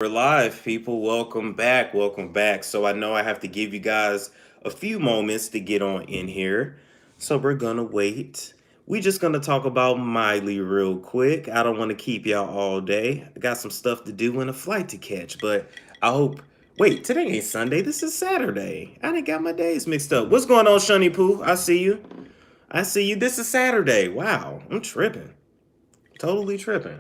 We're live, people. Welcome back. Welcome back. So I know I have to give you guys a few moments to get on in here. So we're gonna wait. We just gonna talk about Miley real quick. I don't want to keep y'all all day. I got some stuff to do and a flight to catch, but I hope. Wait, today ain't Sunday. This is Saturday. I done got my days mixed up. What's going on, Shunny Poo? I see you. I see you. This is Saturday. Wow, I'm tripping. Totally tripping.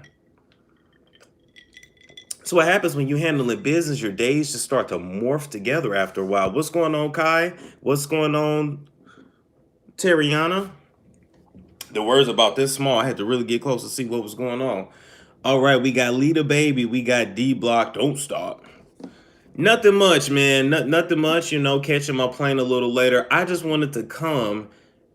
So what happens when you handling business, your days just start to morph together after a while. What's going on, Kai? What's going on, Terriana? The words about this small, I had to really get close to see what was going on. All right, we got Lita Baby, we got D Block, Don't Stop. Nothing much, man. Nothing much, catching my plane a little later. I just wanted to come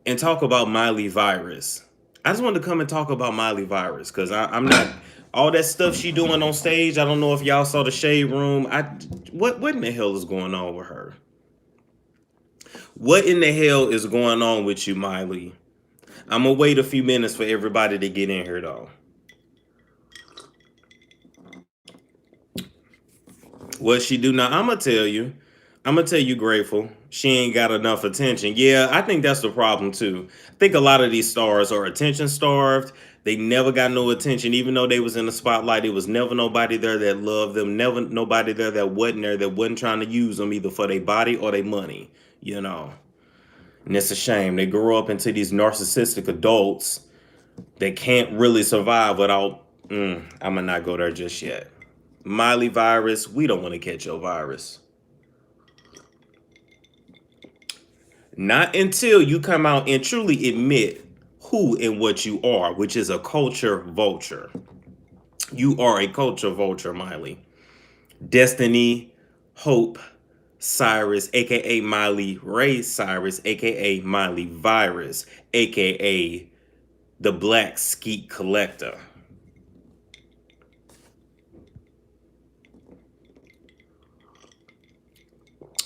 and talk about Miley Virus. I just wanted to come and talk about Miley Virus because I'm not all that stuff she doing on stage. I don't know if y'all saw the Shade Room. What in the hell is going on with her? What in the hell is going on with you, Miley? I'm gonna wait a few minutes for everybody to get in here though. What she do now? I'm gonna tell you. I'm gonna tell you, Grateful. She ain't got enough attention. Yeah, I think that's the problem too. I think a lot of these stars are attention starved. They never got no attention, even though they was in the spotlight. It was never nobody there that loved them. Never nobody there that wasn't there that wasn't trying to use them either for their body or their money. You know, and it's a shame they grow up into these narcissistic adults that can't really survive without. I'm gonna not go there just yet. Miley Virus, we don't want to catch your virus. Not until you come out and truly admit who and what you are, which is a culture vulture. You are a culture vulture, Miley. Destiny, Hope, Cyrus, aka Miley Ray Cyrus, aka Miley Virus, aka the Black Skeet Collector.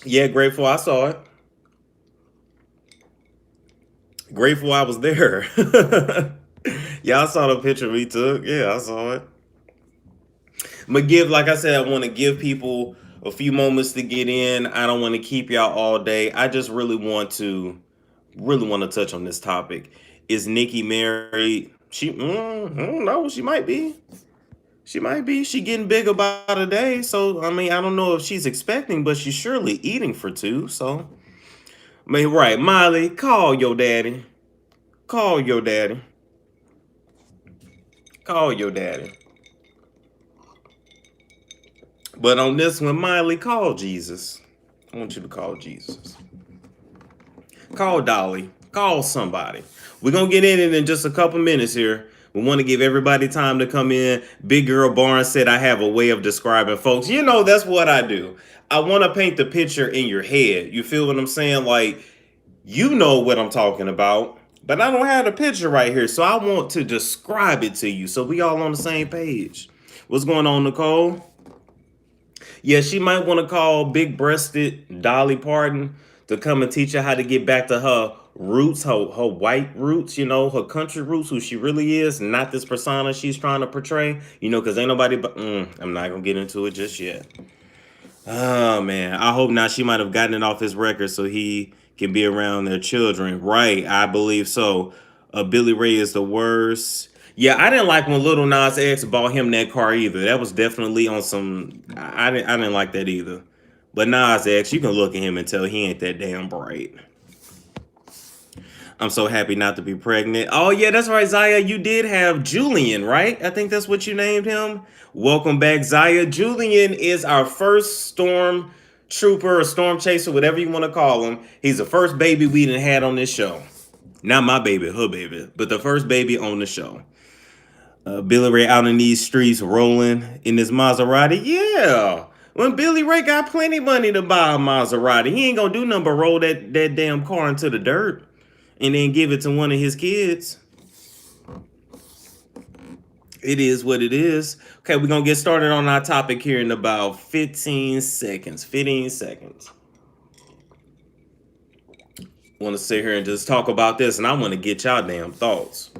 Yeah, Grateful, I saw it. Grateful I was there. Y'all saw the picture we took. Yeah, I saw it. I'm gonna give, like I said, I want to give people a few moments to get in. I don't want to keep y'all all day. I just really want to touch on this topic. Is Nicki married? I don't know. She might be. She might be. She getting big about a day. So I mean, I don't know if she's expecting, but she's surely eating for two. So I mean, right, Miley, call your daddy. Call your daddy. Call your daddy. But on this one, Miley, call Jesus. I want you to call Jesus. Call Dolly. Call somebody. We're going to get in it in just a couple minutes here. We want to give everybody time to come in. Big Girl Barnes said, I have a way of describing folks. You know, that's what I do. I want to paint the picture in your head. You feel what I'm saying? Like, you know what I'm talking about. But I don't have the picture right here. So I want to describe it to you so we all on the same page. What's going on, Nicole? Yeah, she might want to call big breasted Dolly Parton to come and teach her how to get back to her roots, her white roots, her country roots, who she really is, not this persona she's trying to portray, because ain't nobody but I'm not gonna get into it just yet. Oh man, I hope not. She might have gotten it off his record so he can be around their children. Right, I believe so. Billy Ray is the worst. Yeah, I didn't like when Little Nas X bought him that car either. That was definitely on some. I didn't like that either. But Nas X, you can look at him and tell he ain't that damn bright. I'm so happy not to be pregnant. Oh yeah, that's right, Zaya. You did have Julian, right? I think that's what you named him. Welcome back, Zaya. Julian is our first storm trooper or storm chaser, whatever you want to call him. He's the first baby we done had on this show. Not my baby, her baby, but the first baby on the show. Billy Ray out in these streets rolling in this Maserati. Yeah. When Billy Ray got plenty money to buy a Maserati, he ain't gonna do nothing but roll that damn car into the dirt and then give it to one of his kids. It is what it is. Okay, we're gonna get started on our topic here in about 15 seconds. 15 seconds. I want to sit here and just talk about this, and I want to get y'all damn thoughts.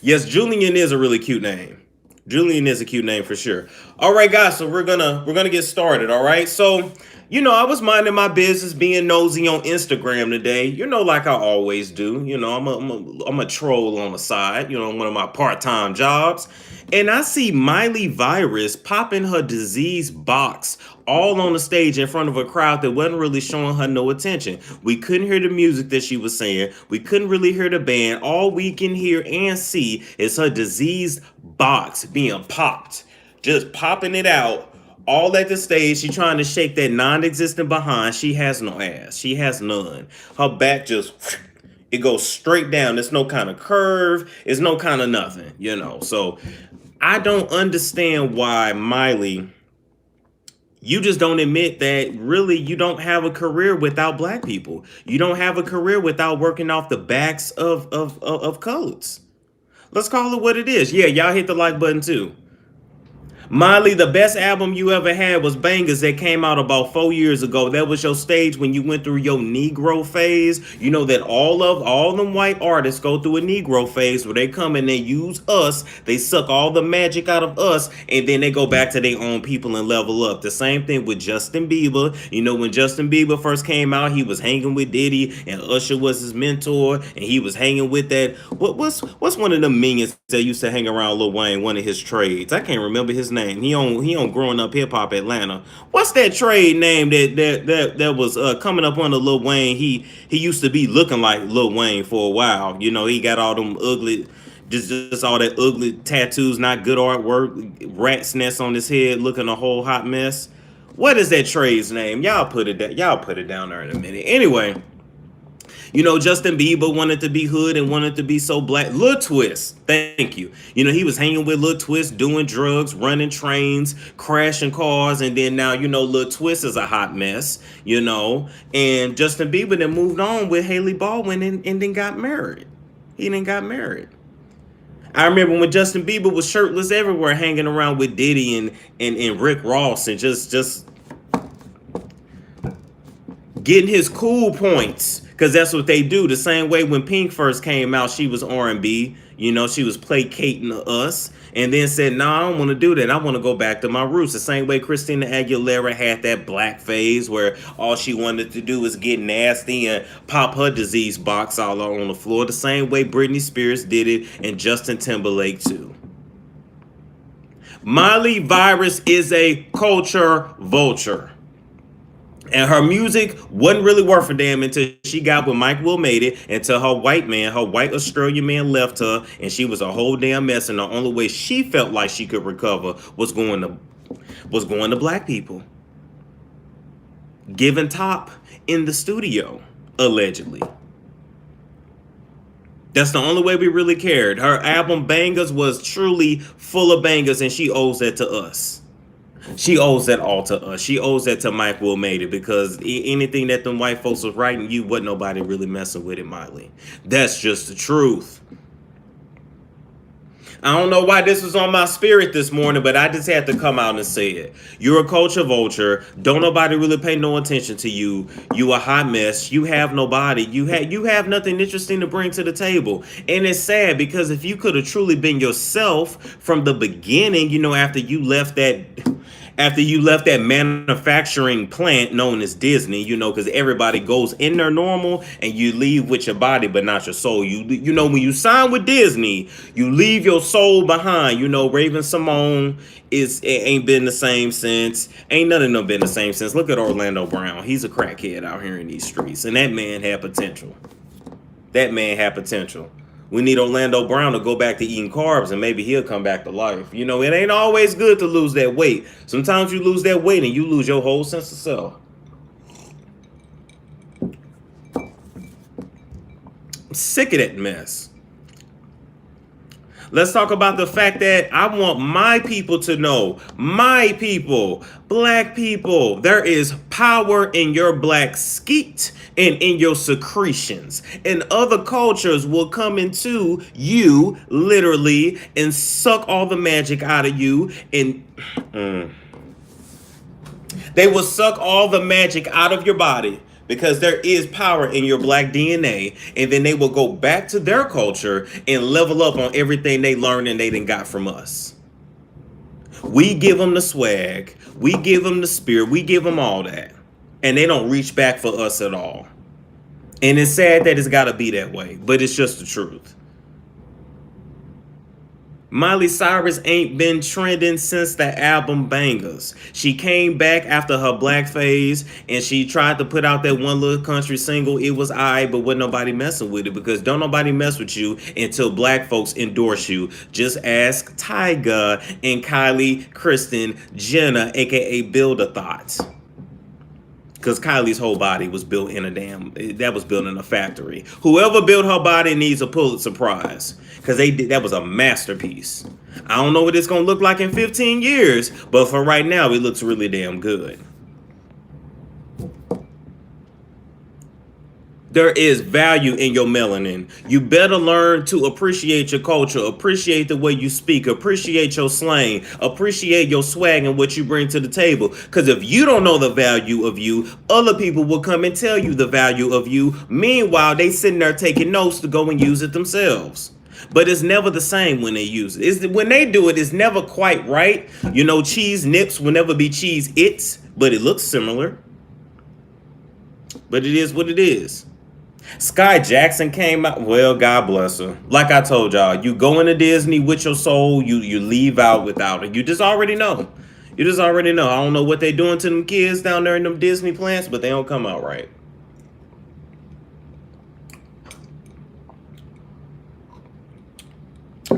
Yes, Julian is a really cute name. Julian is a cute name for sure. All right, guys, so we're gonna get started. All right, so I was minding my business, being nosy on Instagram today. Like I always do. I'm a troll on the side. One of my part-time jobs, and I see Miley Virus popping her disease box all on the stage in front of a crowd that wasn't really showing her no attention. We couldn't hear the music that she was saying. We couldn't really hear the band. All we can hear and see is her diseased box being popped, just popping it out all at the stage. She trying to shake that non-existent behind. She has no ass. She has none. Her back just it goes straight down. There's no kind of curve. It's no kind of nothing. So I don't understand why Miley, you just don't admit that really you don't have a career without black people. You don't have a career without working off the backs of coloreds. Let's call it what it is. Yeah, y'all hit the like button too. Miley, the best album you ever had was Bangers that came out about 4 years ago. That was your stage when you went through your Negro phase. You know that all them white artists go through a Negro phase where they come and they use us, they suck all the magic out of us, and then they go back to their own people and level up. The same thing with Justin Bieber. When Justin Bieber first came out, he was hanging with Diddy, and Usher was his mentor, and he was hanging with that. What's one of the minions that used to hang around Lil Wayne? One of his trades. I can't remember his name. He on Growing Up Hip Hop Atlanta. What's that trade name that was coming up under Lil Wayne? He used to be looking like Lil Wayne for a while. He got all them ugly, just all that ugly tattoos, not good artwork, rat's nest on his head, looking a whole hot mess. What is that trade's name? Y'all put it down there in a minute. Anyway. Justin Bieber wanted to be hood and wanted to be so black. Lil Twist, thank you. He was hanging with Lil Twist, doing drugs, running trains, crashing cars, and then now, Lil Twist is a hot mess, and Justin Bieber then moved on with Haley Baldwin and then got married. He then got married. I remember when Justin Bieber was shirtless everywhere, hanging around with Diddy and Rick Ross and just getting his cool points, because that's what they do. The same way when Pink first came out, she was R&B. She was placating to us, and then said, "No, I don't want to do that. I want to go back to my roots." The same way Christina Aguilera had that black phase where all she wanted to do was get nasty and pop her disease box all on the floor. The same way Britney Spears did it, and Justin Timberlake too. Miley Virus is a culture vulture. And her music wasn't really worth a damn until she got with Mike Will Made It, until her white Australian man left her, and she was a whole damn mess. And the only way she felt like she could recover was going to black people. Giving top in the studio, allegedly. That's the only way we really cared. Her album Bangers was truly full of bangers, and she owes that to us. She owes that all to us. She owes that to Mike Will Made It, because anything that them white folks was writing, you wasn't nobody really messing with it, Miley. That's just the truth. I don't know why this was on my spirit this morning, but I just had to come out and say it. You're a culture vulture. Don't nobody really pay no attention to you. You a hot mess. You have nobody. You have nothing interesting to bring to the table. And it's sad, because if you could have truly been yourself from the beginning, after you left that manufacturing plant known as Disney, because everybody goes in there normal and you leave with your body but not your soul. When you sign with Disney, you leave your soul behind. Raven Simone ain't been the same since. Ain't none of them been the same since. Look at Orlando Brown. He's a crackhead out here in these streets, and that man had potential. We need Orlando Brown to go back to eating carbs, and maybe he'll come back to life. It ain't always good to lose that weight. Sometimes you lose that weight and you lose your whole sense of self. I'm sick of that mess. Let's talk about the fact that I want my people to know, my people, black people, there is power in your black skeet and in your secretions. And other cultures will come into you literally and suck all the magic out of you, and they will suck all the magic out of your body, because there is power in your black DNA, and then they will go back to their culture and level up on everything they learned and they done got from us. We give them the swag. We give them the spirit. We give them all that. And they don't reach back for us at all. And it's sad that it's got to be that way, but it's just the truth. Miley Cyrus ain't been trending since the album Bangers. She came back after her black phase and she tried to put out that one little country single. It was alright, but wasn't nobody messing with it because don't nobody mess with you until black folks endorse you. Just ask Tyga and Kylie Kristen Jenner, aka Builder Thoughts. Because Kylie's whole body was built in a factory. Whoever built her body needs a Pulitzer Prize. Because that was a masterpiece. I don't know what it's going to look like in 15 years. But for right now, it looks really damn good. There is value in your melanin. You better learn to appreciate your culture, appreciate the way you speak, appreciate your slang, appreciate your swag and what you bring to the table. Because if you don't know the value of you, other people will come and tell you the value of you. Meanwhile, they sitting there taking notes to go and use it themselves. But it's never the same when they use it. When they do it, it's never quite right. You know, cheese nips will never be cheese its, but it looks similar. But it is what it is. Sky Jackson came out. Well, God bless her. Like I told y'all, you go into Disney with your soul, you leave out without it. You just already know. You just already know. I don't know what they doing to them kids down there in them Disney plants, but they don't come out right.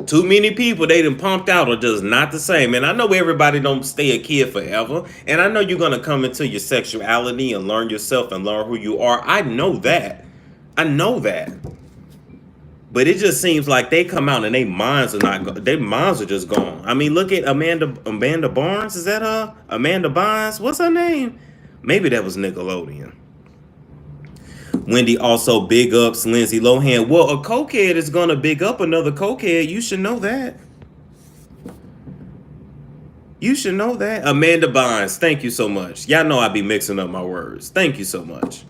Too many people they done pumped out are just not the same. And I know everybody don't stay a kid forever. And I know you're going to come into your sexuality and learn yourself and learn who you are. I know that. I know that. But it just seems like they come out and their minds are just gone. I mean, look at Amanda Barnes. Is that her? Amanda Bynes? What's her name? Maybe that was Nickelodeon. Wendy also big ups Lindsay Lohan. Well, a cokehead is going to big up another cokehead. You should know that. You should know that. Amanda Bynes, thank you so much. Y'all know I be mixing up my words. Thank you so much.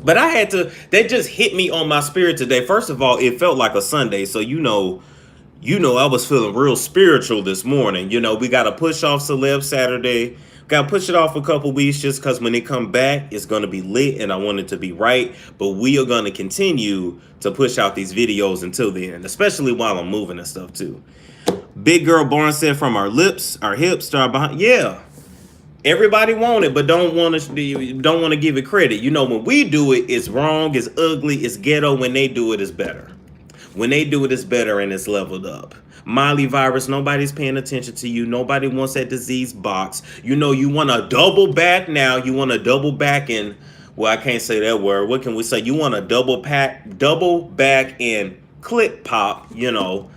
But I had to, that just hit me on my spirit today. First of all, it felt like a Sunday. So, you know, I was feeling real spiritual this morning. You know, we got to push off Celeb Saturday. Got to push it off a couple weeks just because when they come back, it's going to be lit and I want it to be right. But we are going to continue to push out these videos until the end, especially while I'm moving and stuff too. Big Girl Barnes said from our lips, our hips, start behind. Yeah. Everybody want it, but don't want to give it credit. You know, when we do it, it's wrong, it's ugly, it's ghetto. When they do it, it's better. When they do it, it's better and it's leveled up. Miley virus, nobody's paying attention to you. Nobody wants that disease box. You know, you want to double back now. You want to double back in, well, I can't say that word. What can we say? You want to double back in clip pop, you know.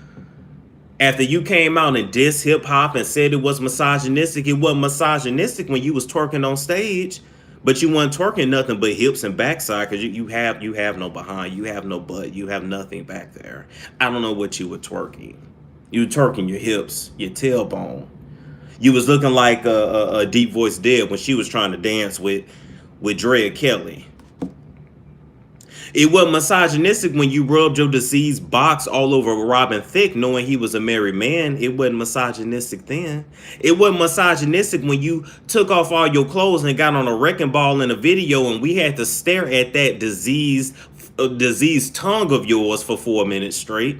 After you came out and dissed hip hop and said it was misogynistic, it wasn't misogynistic when you was twerking on stage, but you weren't twerking nothing but hips and backside because you have no behind, you have no butt, you have nothing back there. I don't know what you were twerking. You were twerking your hips, your tailbone. You was looking like a Deep Voice Dead when she was trying to dance with Drea Kelly. It wasn't misogynistic when you rubbed your diseased box all over Robin Thicke knowing he was a married man. It wasn't misogynistic then. It wasn't misogynistic when you took off all your clothes and got on a wrecking ball in a video and we had to stare at that diseased tongue of yours for 4 minutes straight.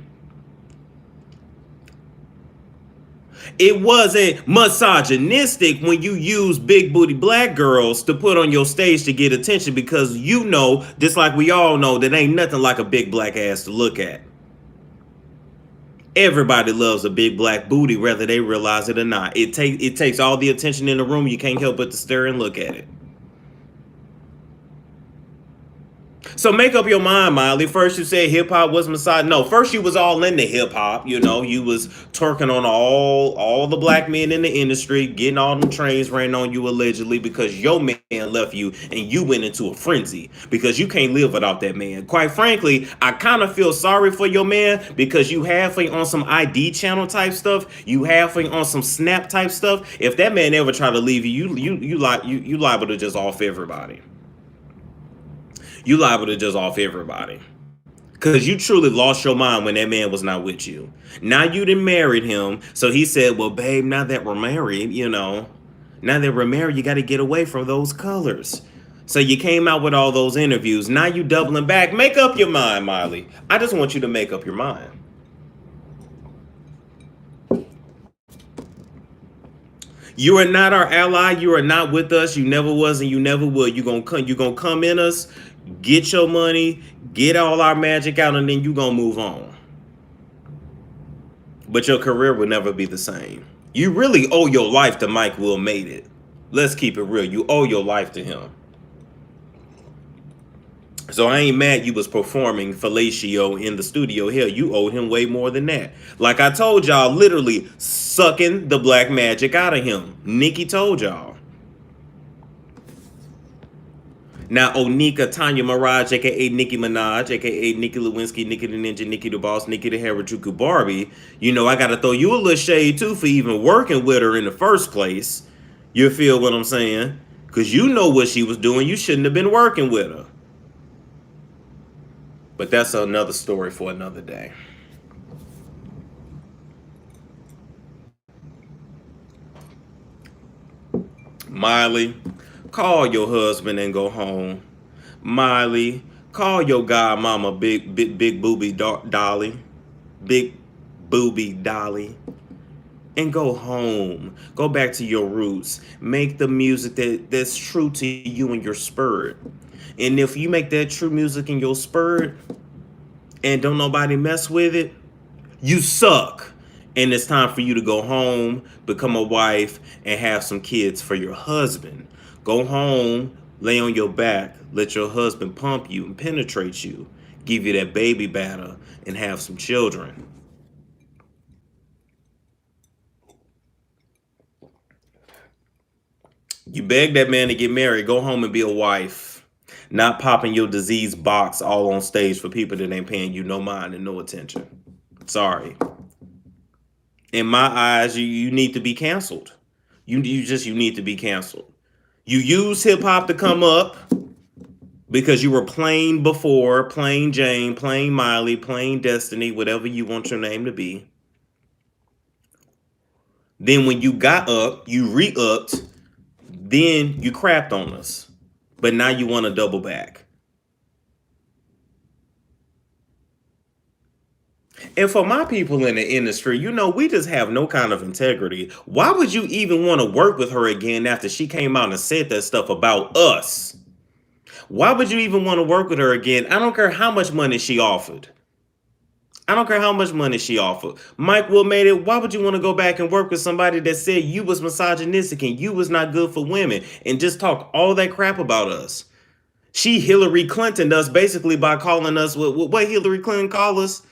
It wasn't misogynistic when you use big booty black girls to put on your stage to get attention because you know, just like we all know, that ain't nothing like a big black ass to look at. Everybody loves a big black booty, whether they realize it or not. It takes all the attention in the room. You can't help but to stare and look at it. So make up your mind, Miley. First you said hip hop was misogynist. No, first you was all into hip hop. You know, you was twerking on all the black men in the industry, getting all them trains ran on you allegedly because your man left you and you went into a frenzy because you can't live without that man. Quite frankly, I kind of feel sorry for your man because you halfway on some ID channel type stuff, you halfway on some Snap type stuff. If that man ever try to leave you liable to just off everybody. You liable to just off everybody. Because you truly lost your mind when that man was not with you. Now you done married him. So he said, well, babe, now that we're married, now that we're married, you got to get away from those colors. So you came out with all those interviews. Now you doubling back. Make up your mind, Miley. I just want you to make up your mind. You are not our ally. You are not with us. You never was and you never will. You gonna come in us, get your money, get all our magic out, and then you gonna move on. But your career will never be the same. You really owe your life to Mike Will Made It. Let's keep it real. You owe your life to him. So I ain't mad you was performing fellatio in the studio. Hell, you owed him way more than that. Like I told y'all, literally sucking the black magic out of him. Nicki told y'all. Now, Onika, Tanya Mirage, aka Nicki Minaj, aka Nicki Lewinsky, Nicki the Ninja, Nicki the Boss, Nicki the Harajuku Barbie, I gotta throw you a little shade too for even working with her in the first place. You feel what I'm saying? Because you know what she was doing. You shouldn't have been working with her. But that's another story for another day. Miley, call your husband and go home. Miley, call your godmama, big booby Dolly, big booby Dolly, and go home. Go back to your roots. Make the music that's true to you and your spirit. And if you make that true music in your spirit and don't nobody mess with it, you suck. And it's time for you to go home, become a wife, and have some kids for your husband. Go home, lay on your back, let your husband pump you and penetrate you, give you that baby batter, and have some children. You beg that man to get married, go home and be a wife. Not popping your disease box all on stage for people that ain't paying you no mind and no attention. Sorry. In my eyes, you need to be canceled. You need to be canceled. You use hip hop to come up because you were plain before, plain Jane, plain Miley, plain Destiny, whatever you want your name to be. Then when you got up, you re-upped, then you crapped on us. But now you want to double back. And for my people in the industry, we just have no kind of integrity. Why would you even want to work with her again after she came out and said that stuff about us? Why would you even want to work with her again? I don't care how much money she offered. I don't care how much money she offered. Mike Will Made It. Why would you want to go back and work with somebody that said you was misogynistic and you was not good for women and just talk all that crap about us? She Hillary Clinton us basically by calling us what Hillary Clinton called us?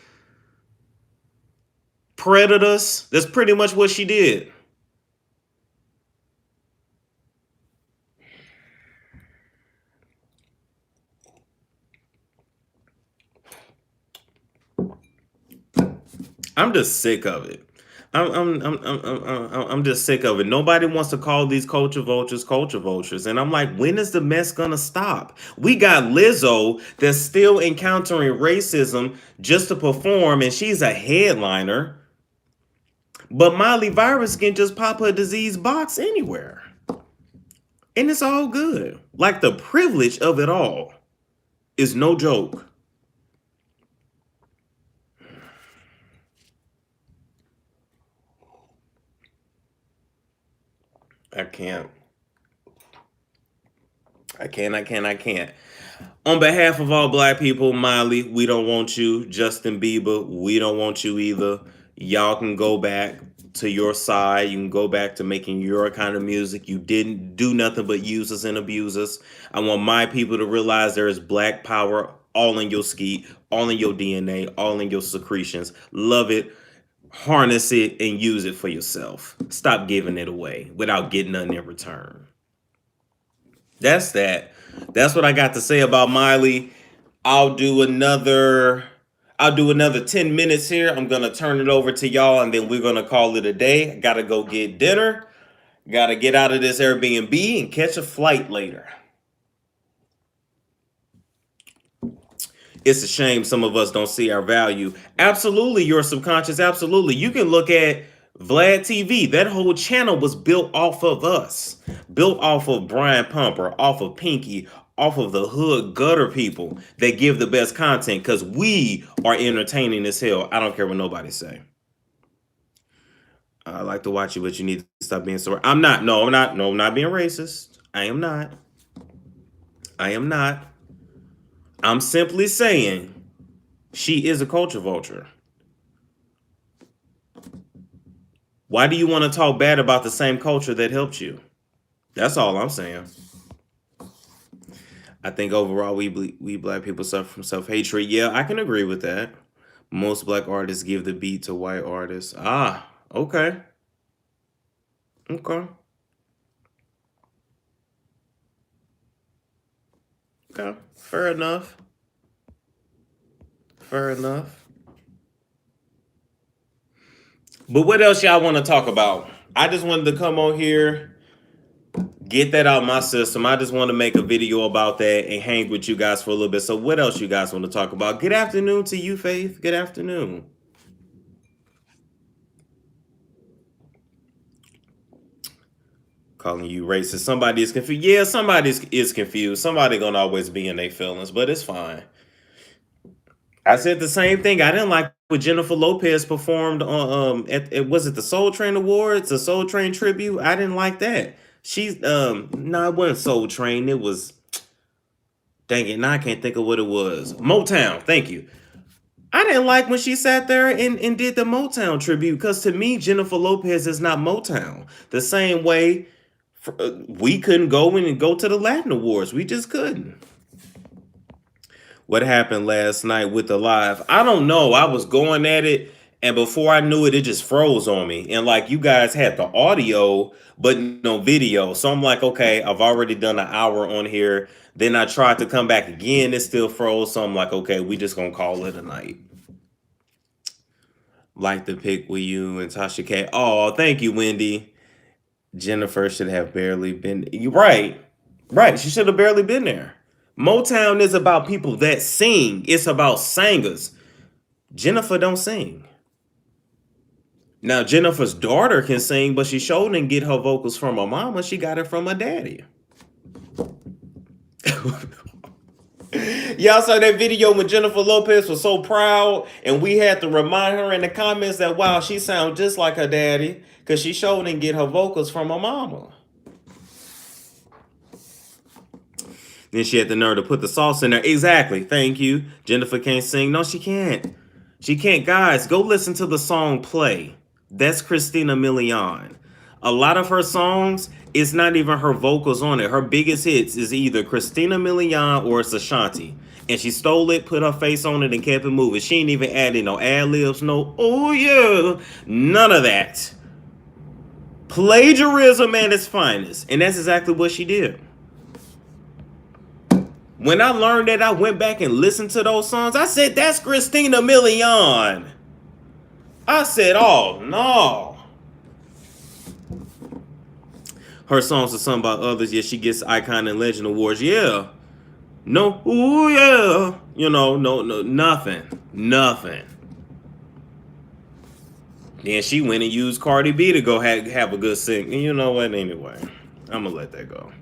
Predators. That's pretty much what she did. I'm just sick of it. I'm just sick of it. Nobody wants to call these culture vultures, and I'm like, when is the mess gonna stop? We got Lizzo that's still encountering racism just to perform, and she's a headliner. But Miley Virus can just pop her disease box anywhere, and it's all good. Like the privilege of it all is no joke. I can't. I can't. On behalf of all black people, Miley, we don't want you. Justin Bieber, we don't want you either. Y'all can go back to your side. You can go back to making your kind of music. You didn't do nothing but use us and abuse us. I want my people to realize there is black power all in your skeet, all in your DNA, all in your secretions. Love it, harness it, and use it for yourself. Stop giving it away without getting nothing in return. That's that. That's what I got to say about Miley. I'll do another 10 minutes here. I'm going to turn it over to y'all and then we're going to call it a day. I got to go get dinner. Got to get out of this Airbnb and catch a flight later. It's a shame some of us don't see our value. Absolutely, your subconscious. Absolutely. You can look at Vlad TV. That whole channel was built off of us, built off of Brian Pumper, off of Pinky, off of the hood gutter people that give the best content because we are entertaining as hell. I don't care what nobody say. I like to watch you, but you need to stop being so. I'm not. No, I'm not. No, I'm not being racist. I am not. I am not. I'm simply saying she is a culture vulture. Why do you want to talk bad about the same culture that helped you? That's all I'm saying. I think overall we black people suffer from self-hatred. Yeah, I can agree with that. Most black artists give the beat to white artists. Ah, okay. Okay. Okay. Fair enough. Fair enough. But what else y'all want to talk about? I just wanted to come on here, get that out of my system. I just want to make a video about that and hang with you guys for a little bit. So what else you guys want to talk about? Good afternoon to you, Faith. Good afternoon. Calling you racist. Somebody is confused. Yeah, somebody is confused. Somebody gonna always be in their feelings, but it's fine. I said the same thing. I didn't like what Jennifer Lopez performed on was it the Soul Train Awards, the Soul Train tribute? I didn't like that. She's no, it wasn't Soul Train. It was, dang it, now I can't think of what it was. Motown, thank you. I didn't like when she sat there and did the Motown tribute because to me, Jennifer Lopez is not Motown. The same way we couldn't go in and go to the Latin Awards. We just couldn't. What happened last night with the live? I don't know. I was going at it, and before I knew it, it just froze on me. And like you guys had the audio, but no video. So I'm like, okay, I've already done an hour on here. Then I tried to come back again. It still froze. So I'm like, okay, we just gonna call it a night. Like the pic with you and Tasha K. Oh, thank you, Wendy. Jennifer should have barely been. You're right. Right. She should have barely been there. Motown is about people that sing. It's about singers. Jennifer don't sing. Now, Jennifer's daughter can sing, but she sure didn't get her vocals from her mama. She got it from her daddy. Y'all saw that video when Jennifer Lopez was so proud, and we had to remind her in the comments that, wow, she sounds just like her daddy, because she sure didn't get her vocals from her mama. Then she had the nerve to put the sauce in there. Exactly. Thank you. Jennifer can't sing. No, she can't. She can't. Guys, go listen to the song Play. That's Christina Milian. A lot of her songs, it's not even her vocals on it. Her biggest hits is either Christina Milian or it's Ashanti. And she stole it, put her face on it, and kept it moving. She ain't even adding no ad-libs, no, oh yeah, none of that. Plagiarism at its finest. And that's exactly what she did. When I learned that, I went back and listened to those songs. I said, that's Christina Milian. I said, oh, no. Her songs are sung by others. Yeah, she gets Icon and Legend Awards. Yeah. No, ooh, yeah. You know, no, nothing. Nothing. Then she went and used Cardi B to go have a good sing. And you know what? Anyway, I'm going to let that go.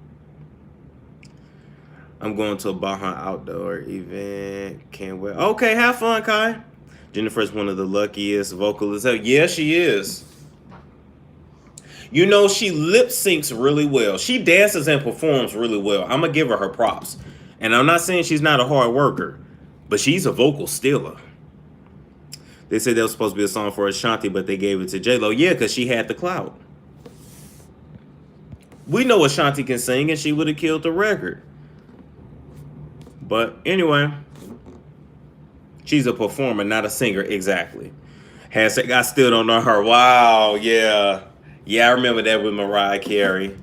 I'm going to a Baja outdoor event. Can't wait. Okay, have fun, Kai. Jennifer's one of the luckiest vocalists. Yeah, she is. You know, she lip syncs really well. She dances and performs really well. I'm going to give her props. And I'm not saying she's not a hard worker, but she's a vocal stealer. They said that was supposed to be a song for Ashanti, but they gave it to J-Lo. Yeah, because she had the clout. We know Ashanti can sing, and she would have killed the record. But anyway, she's a performer, not a singer. Exactly. Hashtag I still don't know her. Wow, yeah. Yeah, I remember that with Mariah Carey.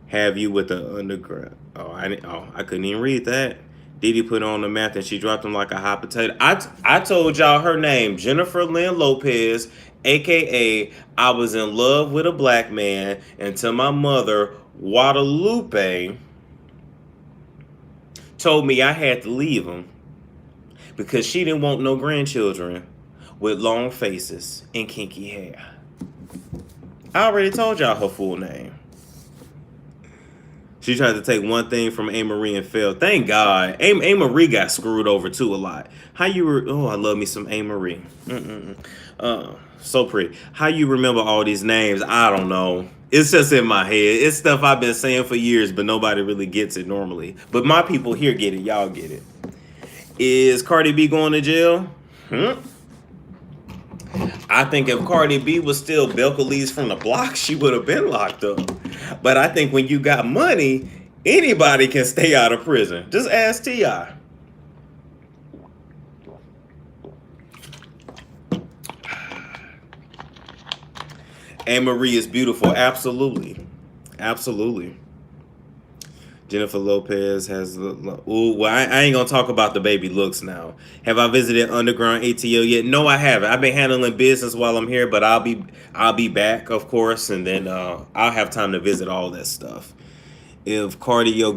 Have you with the underground? Oh, I couldn't even read that. Diddy put on the math and she dropped him like a hot potato. I told y'all her name, Jennifer Lynn Lopez, a.k.a. I was in love with a black man until my mother, Guadalupe, told me I had to leave him because she didn't want no grandchildren with long faces and kinky hair. I already told y'all her full name. She tried to take one thing from A. Marie and failed. Thank God. A. Marie got screwed over too a lot. How you oh, I love me some A. Marie. So pretty. How you remember all these names? I don't know. It's just in my head. It's stuff I've been saying for years, but nobody really gets it normally. But my people here get it. Y'all get it. Is Cardi B going to jail? I think if Cardi B was still Belcalis from the block, she would have been locked up. But I think when you got money, anybody can stay out of prison. Just ask T.I. Anne Marie is beautiful. Absolutely. Absolutely. Jennifer Lopez has well, I ain't gonna talk about the baby looks now. Have I visited Underground ATL yet? No, I haven't. I've been handling business while I'm here, but I'll be back, of course, and then I'll have time to visit all that stuff. If Cardio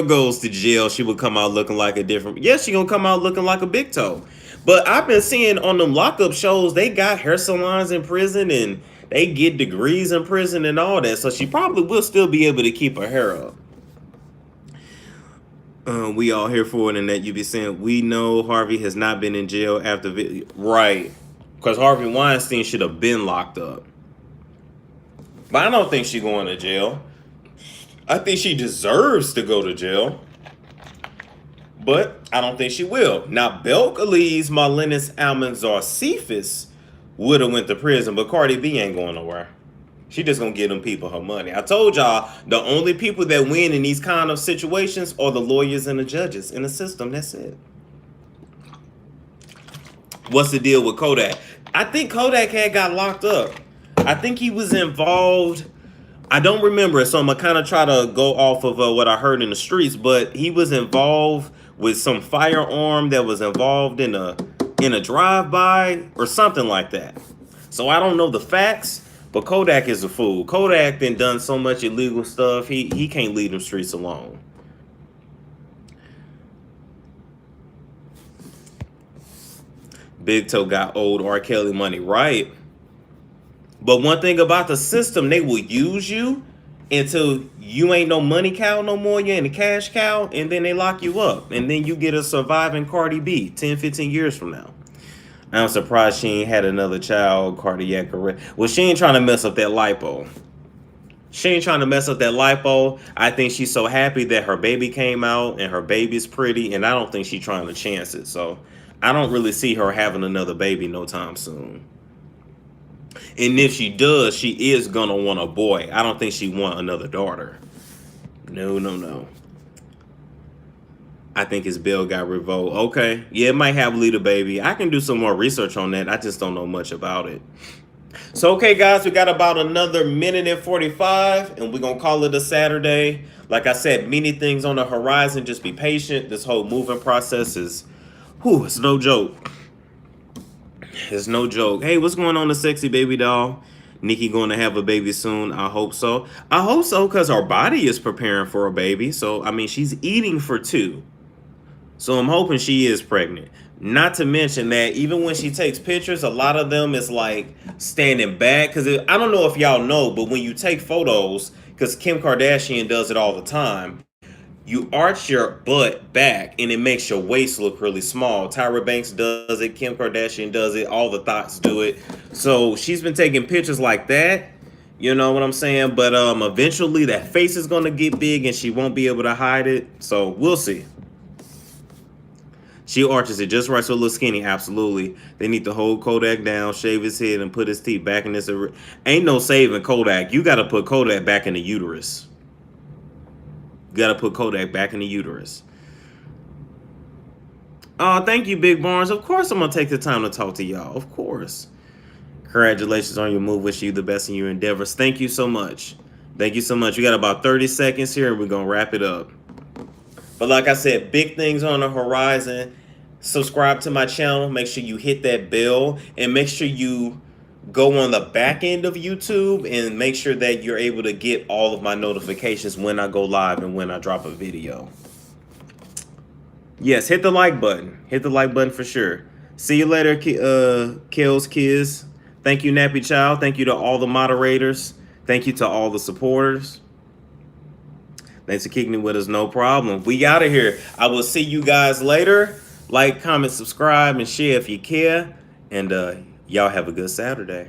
goes to jail, she will come out looking like a different. Yes, she gonna come out looking like a big toe. But I've been seeing on them lockup shows, they got hair salons in prison and they get degrees in prison and all that. So she probably will still be able to keep her hair up. We all here for it, and that you be saying we know Harvey has not been in jail after right, because Harvey Weinstein should have been locked up. But I don't think she's going to jail. I think she deserves to go to jail. But I don't think she will. Now, Belcalis, Marlenis, Almanzar, Cephas would have went to prison, but Cardi B ain't going nowhere. She just gonna give them people her money. I told y'all, the only people that win in these kind of situations are the lawyers and the judges in the system. That's it. What's the deal with Kodak? I think Kodak had got locked up. I think he was involved. I don't remember it, so I'm gonna kind of try to go off of what I heard in the streets. But he was involved with some firearm that was involved in a drive-by or something like that. So I don't know the facts, but Kodak is a fool. Kodak done so much illegal stuff. He can't leave them streets alone. Big Toe got old R. Kelly money, right? But one thing about the system, they will use you until you ain't no money cow no more. You ain't a cash cow, and then they lock you up. And then you get a surviving Cardi B 10, 15 years from now. I'm surprised she ain't had another child, cardiac arrest. Well, she ain't trying to mess up that lipo. She ain't trying to mess up that lipo. I think she's so happy that her baby came out and her baby's pretty, and I don't think she's trying to chance it. So I don't really see her having another baby no time soon. And if she does, she is gonna want a boy. I don't think she want another daughter. No. I think his bill got revoked. Okay. Yeah, it might have Lita baby. I can do some more research on that. I just don't know much about it. So, okay, guys, we got about another minute and 45, and we're going to call it a Saturday. Like I said, many things on the horizon. Just be patient. This whole moving process is, it's no joke. It's no joke. Hey, what's going on, the sexy baby doll? Nicki going to have a baby soon. I hope so. I hope so, because our body is preparing for a baby. So, I mean, she's eating for 2. So I'm hoping she is pregnant. Not to mention that even when she takes pictures, a lot of them is like standing back. Because I don't know if y'all know, but when you take photos, because Kim Kardashian does it all the time, you arch your butt back and it makes your waist look really small. Tyra Banks does it. Kim Kardashian does it. All the thoughts do it. So she's been taking pictures like that. You know what I'm saying? But eventually that face is going to get big and she won't be able to hide it. So we'll see. She arches it just right so it looks skinny. Absolutely. They need to hold Kodak down, shave his head, and put his teeth back in this. Ain't no saving Kodak. You got to put Kodak back in the uterus. You got to put Kodak back in the uterus. Oh, thank you, Big Barnes. Of course I'm going to take the time to talk to y'all. Of course. Congratulations on your move. Wish you the best in your endeavors. Thank you so much. Thank you so much. We got about 30 seconds here, and we're going to wrap it up. But like I said, big things on the horizon. Subscribe to my channel. Make sure you hit that bell. And make sure you go on the back end of YouTube and make sure that you're able to get all of my notifications when I go live and when I drop a video. Yes, hit the like button. Hit the like button for sure. See you later, Kels Kids. Thank you, Nappy Child. Thank you to all the moderators. Thank you to all the supporters. Thanks for kicking it with us. No problem. We out of here. I will see you guys later. Like, comment, subscribe, and share if you care. And y'all have a good Saturday.